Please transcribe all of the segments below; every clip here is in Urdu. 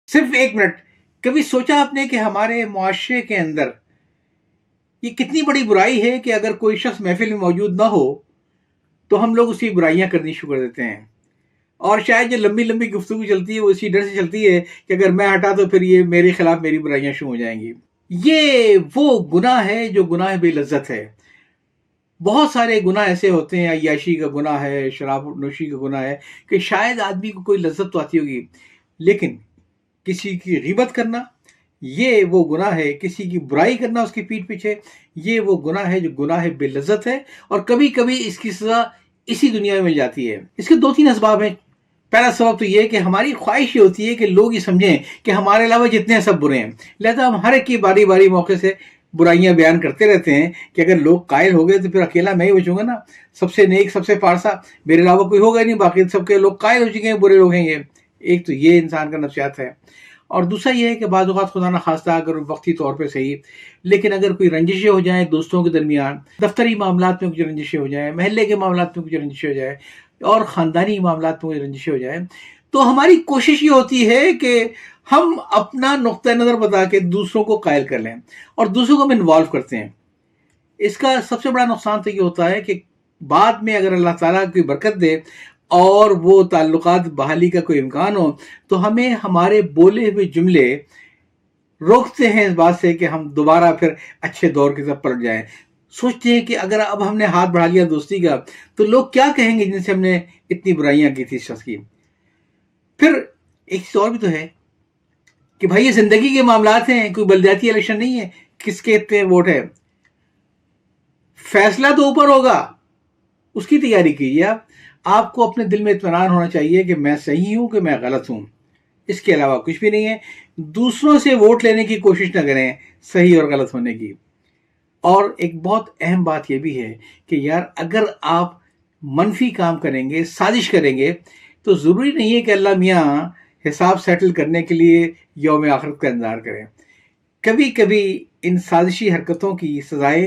صرف ایک منٹ. کبھی سوچا آپ نے کہ ہمارے معاشرے کے اندر یہ کتنی بڑی برائی ہے کہ اگر کوئی شخص محفل میں موجود نہ ہو تو ہم لوگ اس کی برائیاں کرنی شروع کر دیتے ہیں. اور شاید جو لمبی لمبی گفتگو چلتی ہے وہ اسی ڈر سے چلتی ہے کہ اگر میں ہٹا تو پھر یہ میرے خلاف میری برائیاں شروع ہو جائیں گی. یہ وہ گناہ ہے جو گناہ بے لذت ہے. بہت سارے گناہ ایسے ہوتے ہیں، عیاشی کا گناہ ہے، شراب نوشی کا گناہ ہے، کہ شاید آدمی کو کوئی لذت تو آتی ہوگی، لیکن کسی کی غیبت کرنا یہ وہ گناہ ہے، کسی کی برائی کرنا اس کی پیٹھ پیچھے یہ وہ گناہ ہے جو گناہ بے لذت ہے. اور کبھی کبھی اس کی سزا اسی دنیا میں مل جاتی ہے. اس کے دو تین اسباب ہیں. پہلا سبب تو یہ ہے کہ ہماری خواہش یہ ہوتی ہے کہ لوگ یہ سمجھیں کہ ہمارے علاوہ جتنے ہیں سب برے ہیں، لہذا ہم ہر ایک کی باری باری موقع سے برائیاں بیان کرتے رہتے ہیں کہ اگر لوگ قائل ہو گئے تو پھر اکیلا میں ہی بچوں گا نا، سب سے نیک سب سے پارسا میرے علاوہ کوئی ہوگا نہیں، باقی سب کے لوگ قائل ہو چکے ہیں، برے لوگ ہیں یہ. ایک تو یہ انسان کا نفسیات ہے. اور دوسرا یہ ہے کہ بعض اوقات خدا نہ خواستہ اگر وقتی طور پہ صحیح، لیکن اگر کوئی رنجشیں ہو جائیں دوستوں کے درمیان، دفتری معاملات میں کچھ رنجشیں ہو جائیں، محلے کے معاملات میں کچھ رنجشیں ہو جائیں، اور خاندانی معاملات میں کچھ رنجشیں ہو جائیں، تو ہماری کوشش یہ ہوتی ہے کہ ہم اپنا نقطہ نظر بتا کے دوسروں کو قائل کر لیں اور دوسروں کو ہم انوالو کرتے ہیں. اس کا سب سے بڑا نقصان تو یہ ہوتا ہے کہ بعد میں اگر اللہ تعالیٰ کوئی برکت دے اور وہ تعلقات بحالی کا کوئی امکان ہو تو ہمیں ہمارے بولے ہوئے جملے روکتے ہیں اس بات سے کہ ہم دوبارہ پھر اچھے دور کی طرف پلٹ جائیں. سوچتے ہیں کہ اگر اب ہم نے ہاتھ بڑھا لیا دوستی کا تو لوگ کیا کہیں گے جن سے ہم نے اتنی برائیاں کی تھی اس شخص کی. پھر ایک چیز اور بھی تو ہے کہ بھائی یہ زندگی کے معاملات ہیں، کوئی بلدیاتی الیکشن نہیں ہے کس کے اتنے ووٹ ہے. فیصلہ تو اوپر ہوگا، اس کی تیاری کیجیے. آپ کو اپنے دل میں اطمینان ہونا چاہیے کہ میں صحیح ہوں کہ میں غلط ہوں، اس کے علاوہ کچھ بھی نہیں ہے. دوسروں سے ووٹ لینے کی کوشش نہ کریں صحیح اور غلط ہونے کی. اور ایک بہت اہم بات یہ بھی ہے کہ یار اگر آپ منفی کام کریں گے، سازش کریں گے، تو ضروری نہیں ہے کہ اللہ میاں حساب سیٹل کرنے کے لیے یوم آخرت کا انتظار کریں. کبھی کبھی ان سازشی حرکتوں کی سزائیں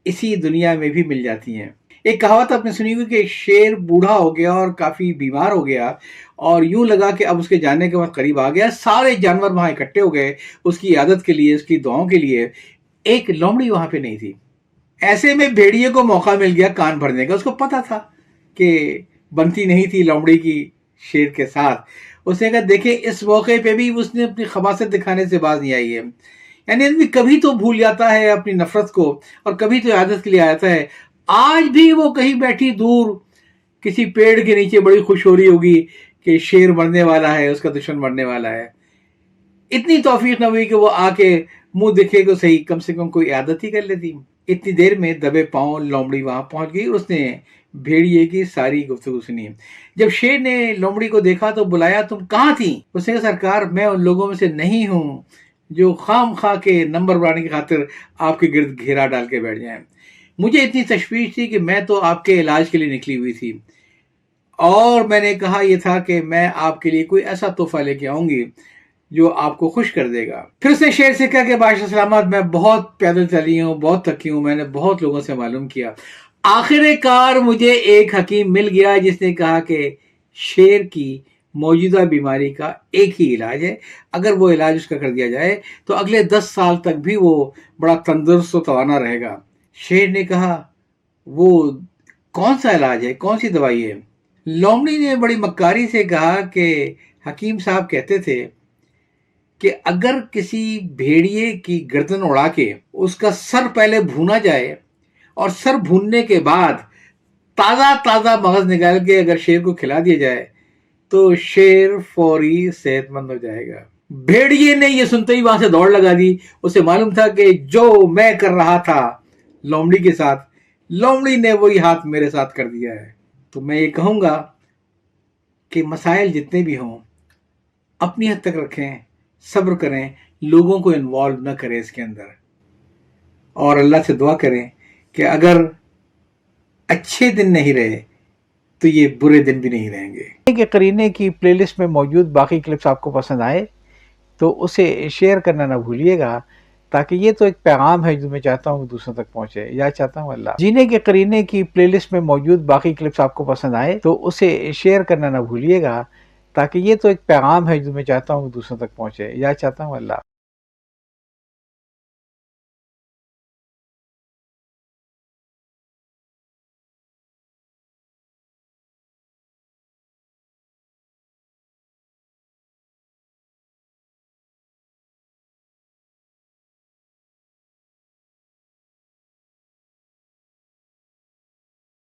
اسی دنیا میں بھی مل جاتی ہیں. ایک کہاوت آپ نے سنی ہوئی کہ ایک شیر بوڑھا ہو گیا اور کافی بیمار ہو گیا، اور یوں لگا کہ اب اس کے جانے کے وقت قریب آ گیا. سارے جانور وہاں اکٹھے ہو گئے اس کی عیادت کے لیے، اس کی دعاؤں کے لیے. ایک لومڑی وہاں پہ نہیں تھی. ایسے میں بھیڑیے کو موقع مل گیا کان بھرنے کا. اس کو پتا تھا کہ بنتی نہیں تھی لومڑی کی شیر کے ساتھ. اس نے کہا دیکھیں اس موقع پہ بھی اس نے اپنی خباثت دکھانے سے باز نہیں آئی ہے. یعنی آدمی کبھی تو بھول جاتا ہے اپنی نفرت کو اور کبھی تو عادت کے لیے آتا ہے. آج بھی وہ کہیں بیٹھی دور کسی پیڑ کے نیچے بڑی خوش ہو رہی ہوگی کہ شیر مرنے والا ہے، اس کا دشمن مرنے والا ہے. اتنی توفیق نہ ہوئی کہ وہ آ کے منہ دکھے کو صحیح، کم سے کم کوئی عادت ہی کر لیتی. اتنی دیر میں دبے پاؤں لومڑی وہاں پہنچ گئی. اس نے بھیڑیے کی ساری گفتگو سنی. جب شیر نے لومڑی کو دیکھا تو بلایا تم کہاں تھی؟ اس نے کہا سرکار میں ان لوگوں میں سے نہیں ہوں جو خام خواہ کے نمبر بڑھانے کی خاطر آپ کے گرد گھیرا ڈال کے بیٹھ جائیں. مجھے اتنی تشویش تھی کہ میں تو آپ کے علاج کے لیے نکلی ہوئی تھی، اور میں نے کہا یہ تھا کہ میں آپ کے لیے کوئی ایسا تحفہ لے کے آؤں گی جو آپ کو خوش کر دے گا. پھر اس نے شیر سے کہا کہ بادشاہ سلامت میں بہت پیدل چلی ہوں، بہت تھکی ہوں، میں نے بہت لوگوں سے معلوم کیا، آخر کار مجھے ایک حکیم مل گیا جس نے کہا کہ شیر کی موجودہ بیماری کا ایک ہی علاج ہے، اگر وہ علاج اس کا کر دیا جائے تو اگلے 10 سال تک بھی وہ بڑا تندرست و توانا رہے گا. شیر نے کہا وہ کون سا علاج ہے، کون سی دوائی ہے؟ لومڑی نے بڑی مکاری سے کہا کہ حکیم صاحب کہتے تھے کہ اگر کسی بھیڑیے کی گردن اڑا کے اس کا سر پہلے بھونا جائے اور سر بھوننے کے بعد تازہ تازہ مغز نکال کے اگر شیر کو کھلا دیا جائے تو شیر فوری صحت مند ہو جائے گا. بھیڑیے نے یہ سنتے ہی وہاں سے دوڑ لگا دی. اسے معلوم تھا کہ جو میں کر رہا تھا لومڑی کے ساتھ، لومڑی نے وہی ہاتھ میرے ساتھ کر دیا ہے. تو میں یہ کہوں گا کہ مسائل جتنے بھی ہوں اپنی حد تک رکھیں، صبر کریں، لوگوں کو انوالو نہ کریں اس کے اندر، اور اللہ سے دعا کریں کہ اگر اچھے دن نہیں رہے تو یہ برے دن بھی نہیں رہیں گے. کہ قرینے کی پلے لسٹ میں موجود باقی کلپس آپ کو پسند آئے تو اسے شیئر کرنا نہ بھولیے گا، تاکہ یہ تو ایک پیغام ہے جو میں چاہتا ہوں کہ دوسروں تک پہنچے. یا چاہتا ہوں اللہ جینے کے قرینے کی پلے لسٹ میں موجود باقی کلپس آپ کو پسند آئے تو اسے شیئر کرنا نہ بھولیے گا، تاکہ یہ تو ایک پیغام ہے جو میں چاہتا ہوں کہ دوسروں تک پہنچے. یا چاہتا ہوں. اللہ